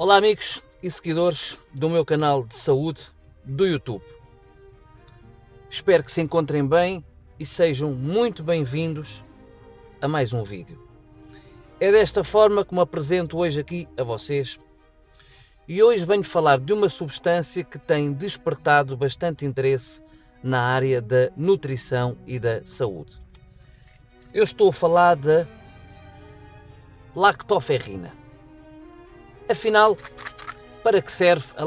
Olá amigos e seguidores do meu canal de saúde do YouTube. Espero que se encontrem bem e sejam muito bem-vindos a mais um vídeo. É desta forma que me apresento hoje aqui a vocês e hoje venho falar de uma substância que tem despertado bastante interesse na área da nutrição e da saúde. Eu estou a falar da lactoferrina. Afinal, para que serve a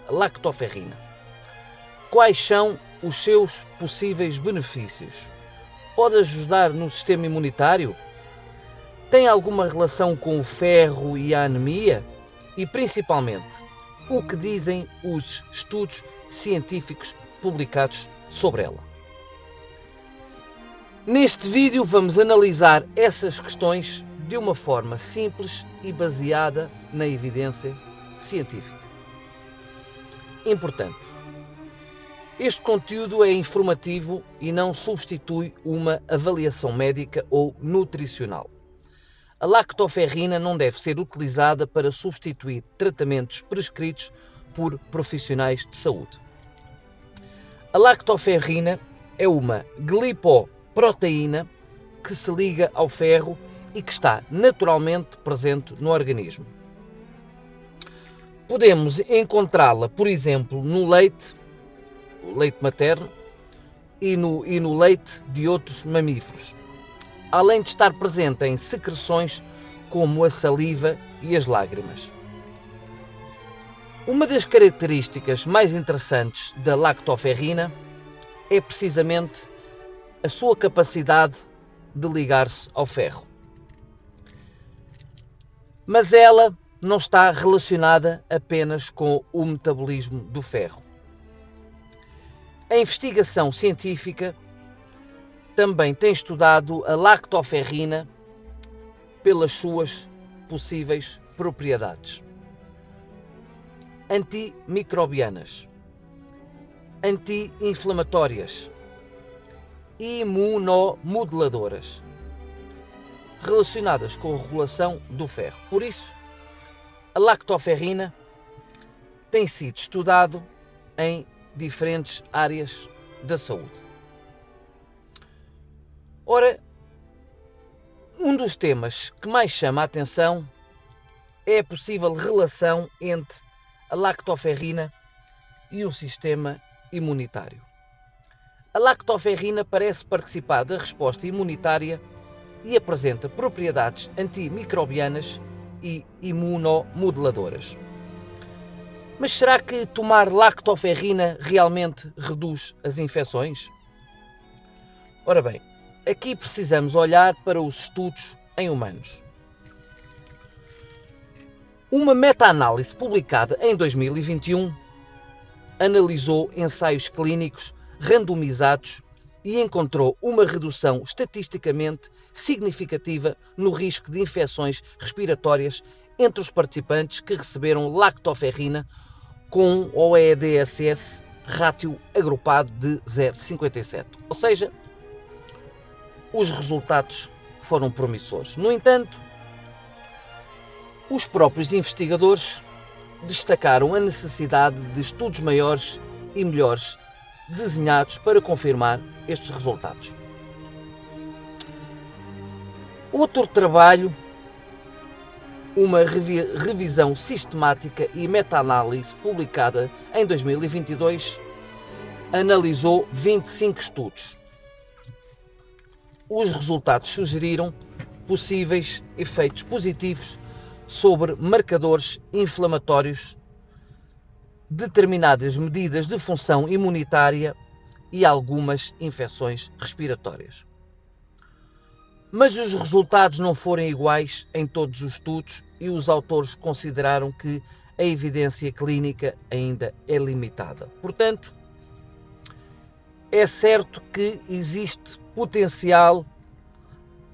lactoferrina? Quais são os seus possíveis benefícios? Pode ajudar no sistema imunitário? Tem alguma relação com o ferro e a anemia? E principalmente, o que dizem os estudos científicos publicados sobre ela? Neste vídeo vamos analisar essas questões de uma forma simples e baseada na evidência científica. Importante. Este conteúdo é informativo e não substitui uma avaliação médica ou nutricional. A lactoferrina não deve ser utilizada para substituir tratamentos prescritos por profissionais de saúde. A lactoferrina é uma glipoproteína que se liga ao ferro e que está naturalmente presente no organismo. Podemos encontrá-la, por exemplo, no leite, o leite materno, e no leite de outros mamíferos, além de estar presente em secreções como a saliva e as lágrimas. Uma das características mais interessantes da lactoferrina é precisamente a sua capacidade de ligar-se ao ferro. Mas ela não está relacionada apenas com o metabolismo do ferro. A investigação científica também tem estudado a lactoferrina pelas suas possíveis propriedades antimicrobianas, anti-inflamatórias e imunomoduladoras, relacionadas com a regulação do ferro. Por isso, a lactoferrina tem sido estudado em diferentes áreas da saúde. Ora, um dos temas que mais chama a atenção é a possível relação entre a lactoferrina e o sistema imunitário. A lactoferrina parece participar da resposta imunitária e apresenta propriedades antimicrobianas e imunomoduladoras. Mas será que tomar lactoferrina realmente reduz as infecções? Ora bem, aqui precisamos olhar para os estudos em humanos. Uma meta-análise publicada em 2021 analisou ensaios clínicos randomizados e encontrou uma redução estatisticamente significativa no risco de infecções respiratórias entre os participantes que receberam lactoferrina com um OEDSS rátio agrupado de 0,57. Ou seja, os resultados foram promissores. No entanto, os próprios investigadores destacaram a necessidade de estudos maiores e melhores desenhados para confirmar estes resultados. Outro trabalho, uma revisão sistemática e meta-análise publicada em 2022, analisou 25 estudos. Os resultados sugeriram possíveis efeitos positivos sobre marcadores inflamatórios, determinadas medidas de função imunitária e algumas infecções respiratórias. Mas os resultados não foram iguais em todos os estudos e os autores consideraram que a evidência clínica ainda é limitada. Portanto, é certo que existe potencial,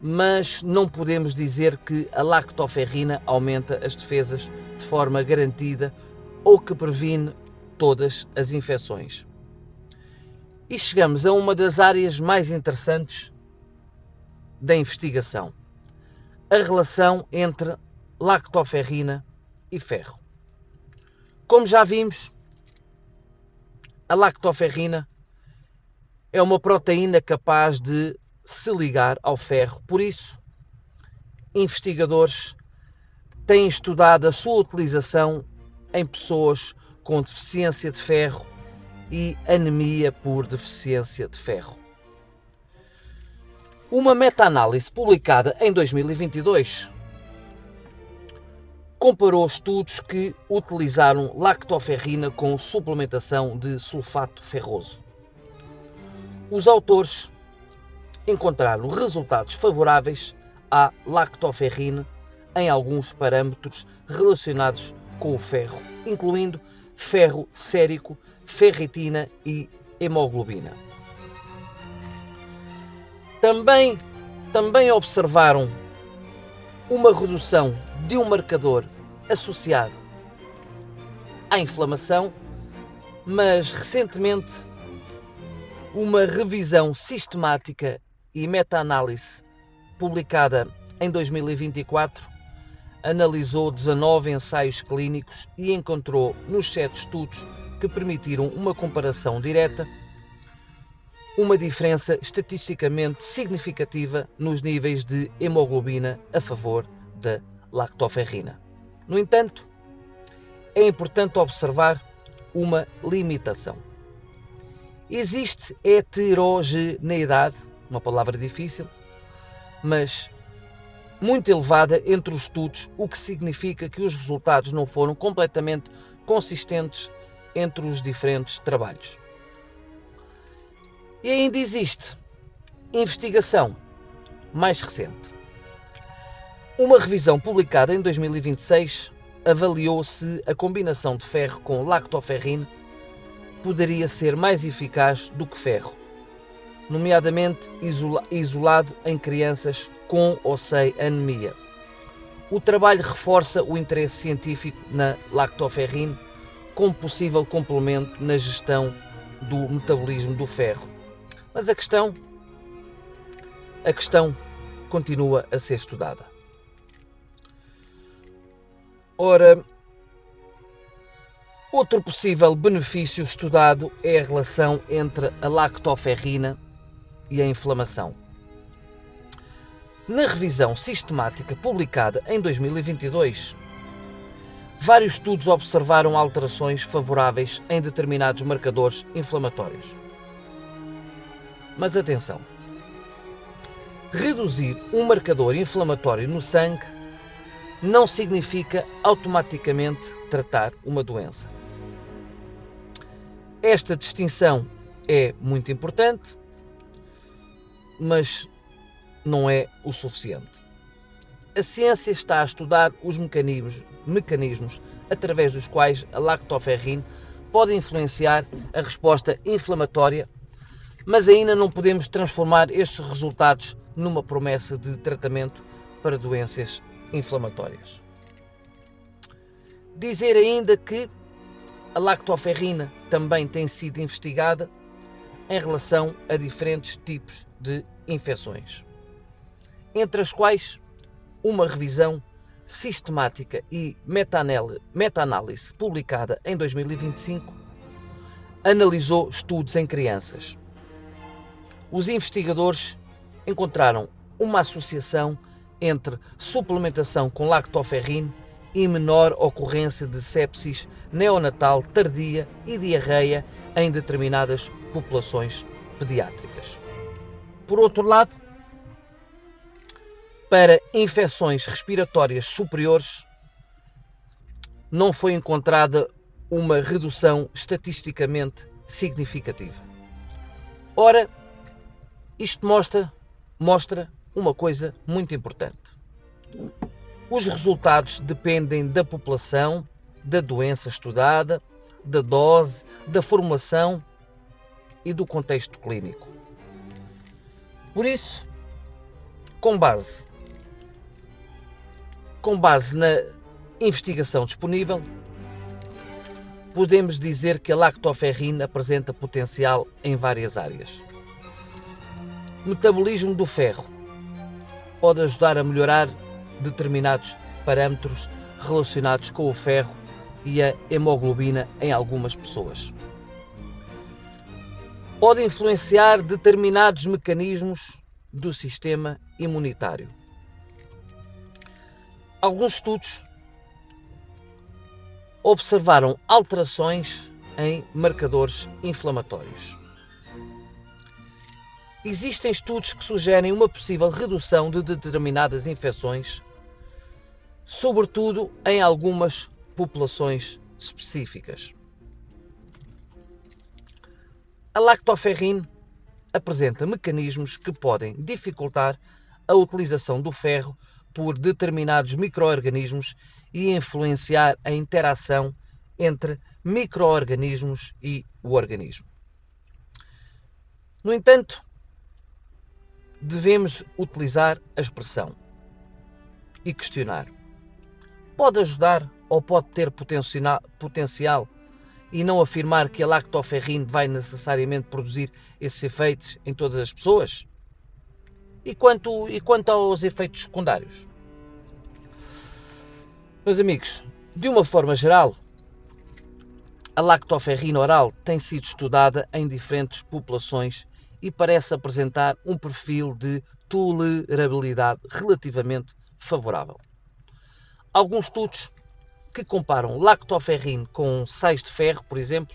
mas não podemos dizer que a lactoferrina aumenta as defesas de forma garantida ou que previne todas as infecções. E chegamos a uma das áreas mais interessantes da investigação: a relação entre lactoferrina e ferro. Como já vimos, a lactoferrina é uma proteína capaz de se ligar ao ferro. Por isso, investigadores têm estudado a sua utilização em pessoas com deficiência de ferro e anemia por deficiência de ferro. Uma meta-análise publicada em 2022 comparou estudos que utilizaram lactoferrina com suplementação de sulfato ferroso. Os autores encontraram resultados favoráveis à lactoferrina em alguns parâmetros relacionados com o ferro, incluindo ferro sérico, ferritina e hemoglobina. Também observaram uma redução de um marcador associado à inflamação, mas recentemente uma revisão sistemática e meta-análise publicada em 2024 analisou 19 ensaios clínicos e encontrou nos 7 estudos que permitiram uma comparação direta uma diferença estatisticamente significativa nos níveis de hemoglobina a favor da lactoferrina. No entanto, é importante observar uma limitação. Existe heterogeneidade, uma palavra difícil, mas muito elevada entre os estudos, o que significa que os resultados não foram completamente consistentes entre os diferentes trabalhos. E ainda existe investigação mais recente. Uma revisão publicada em 2026 avaliou se a combinação de ferro com lactoferrina poderia ser mais eficaz do que ferro, nomeadamente isolado em crianças com ou sem anemia. O trabalho reforça o interesse científico na lactoferrina como possível complemento na gestão do metabolismo do ferro. Mas a questão continua a ser estudada. Ora, outro possível benefício estudado é a relação entre a lactoferrina e a inflamação. Na revisão sistemática publicada em 2022, vários estudos observaram alterações favoráveis em determinados marcadores inflamatórios. Mas atenção, reduzir um marcador inflamatório no sangue não significa automaticamente tratar uma doença. Esta distinção é muito importante, mas não é o suficiente. A ciência está a estudar os mecanismos através dos quais a lactoferrina pode influenciar a resposta inflamatória, mas ainda não podemos transformar estes resultados numa promessa de tratamento para doenças inflamatórias. Dizer ainda que a lactoferrina também tem sido investigada em relação a diferentes tipos de infecções, entre as quais uma revisão sistemática e meta-análise publicada em 2025 analisou estudos em crianças. Os investigadores encontraram uma associação entre suplementação com lactoferrina e menor ocorrência de sepsis neonatal tardia e diarreia em determinadas populações pediátricas. Por outro lado, para infecções respiratórias superiores, não foi encontrada uma redução estatisticamente significativa. Ora, isto mostra uma coisa muito importante. Os resultados dependem da população, da doença estudada, da dose, da formulação e do contexto clínico. Por isso, com base na investigação disponível, podemos dizer que a lactoferrina apresenta potencial em várias áreas. Metabolismo do ferro pode ajudar a melhorar determinados parâmetros relacionados com o ferro e a hemoglobina em algumas pessoas. Pode influenciar determinados mecanismos do sistema imunitário. Alguns estudos observaram alterações em marcadores inflamatórios. Existem estudos que sugerem uma possível redução de determinadas infecções, sobretudo em algumas populações específicas. A lactoferrina apresenta mecanismos que podem dificultar a utilização do ferro por determinados micro-organismos e influenciar a interação entre micro-organismos e o organismo. No entanto, devemos utilizar a expressão e questionar. Pode ajudar ou pode ter potencial e não afirmar que a lactoferrina vai necessariamente produzir esses efeitos em todas as pessoas? E quanto aos efeitos secundários? Meus amigos, de uma forma geral, a lactoferrina oral tem sido estudada em diferentes populações e parece apresentar um perfil de tolerabilidade relativamente favorável. Alguns estudos que comparam lactoferrina com sais de ferro, por exemplo,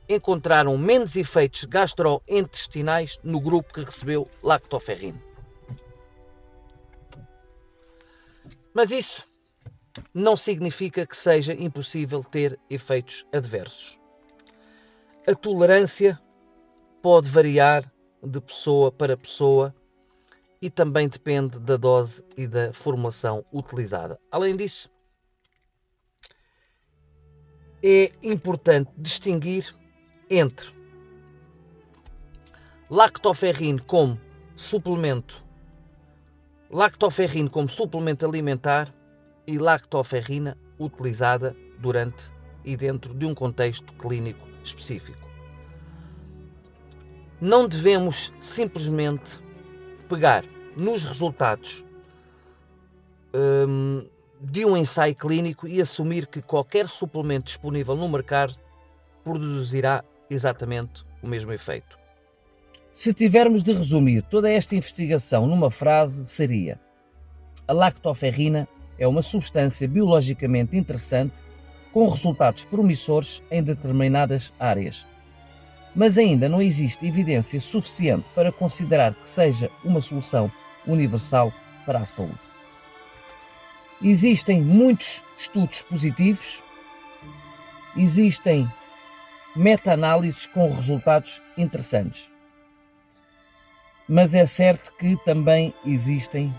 encontraram menos efeitos gastrointestinais no grupo que recebeu lactoferrina. Mas isso não significa que seja impossível ter efeitos adversos. A tolerância pode variar de pessoa para pessoa e também depende da dose e da formulação utilizada. Além disso, é importante distinguir entre lactoferrina como suplemento alimentar e lactoferrina utilizada durante e dentro de um contexto clínico específico. Não devemos simplesmente pegar nos resultados de um ensaio clínico e assumir que qualquer suplemento disponível no mercado produzirá exatamente o mesmo efeito. Se tivermos de resumir toda esta investigação numa frase, seria: a lactoferrina é uma substância biologicamente interessante com resultados promissores em determinadas áreas, mas ainda não existe evidência suficiente para considerar que seja uma solução universal para a saúde. Existem muitos estudos positivos, existem meta-análises com resultados interessantes, mas é certo que também existem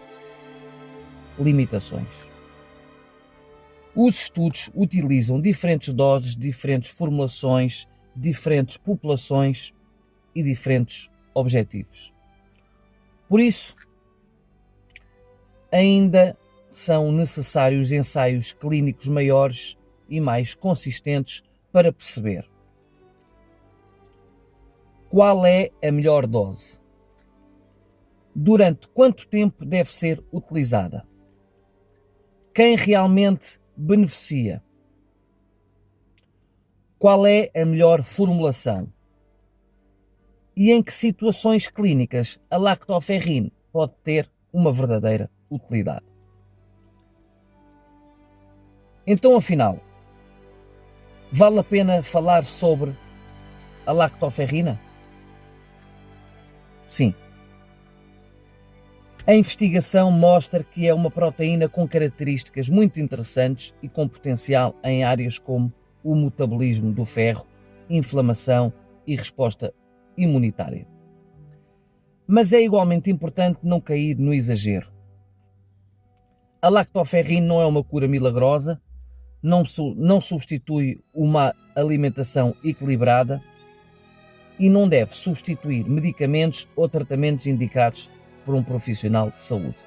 limitações. Os estudos utilizam diferentes doses, diferentes formulações, diferentes populações e diferentes objetivos. Por isso, ainda são necessários ensaios clínicos maiores e mais consistentes para perceber qual é a melhor dose, durante quanto tempo deve ser utilizada, quem realmente beneficia, qual é a melhor formulação e em que situações clínicas a lactoferrina pode ter uma verdadeira utilidade. Então, afinal, vale a pena falar sobre a lactoferrina? Sim. A investigação mostra que é uma proteína com características muito interessantes e com potencial em áreas como o metabolismo do ferro, inflamação e resposta imunitária. Mas é igualmente importante não cair no exagero. A lactoferrina não é uma cura milagrosa, não substitui uma alimentação equilibrada e não deve substituir medicamentos ou tratamentos indicados por um profissional de saúde.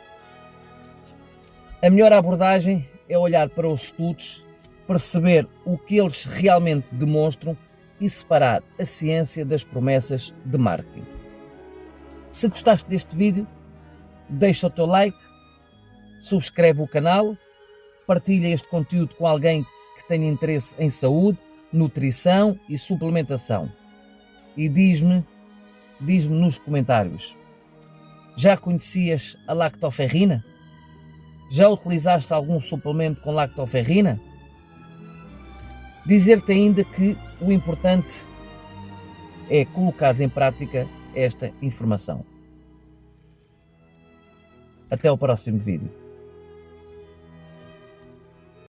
A melhor abordagem é olhar para os estudos, perceber o que eles realmente demonstram e separar a ciência das promessas de marketing. Se gostaste deste vídeo, deixa o teu like, subscreve o canal partilha este conteúdo com alguém que tenha interesse em saúde, nutrição e suplementação. E diz-me nos comentários, já conhecias a lactoferrina? Já utilizaste algum suplemento com lactoferrina? Dizer-te ainda que o importante é colocares em prática esta informação. Até o próximo vídeo.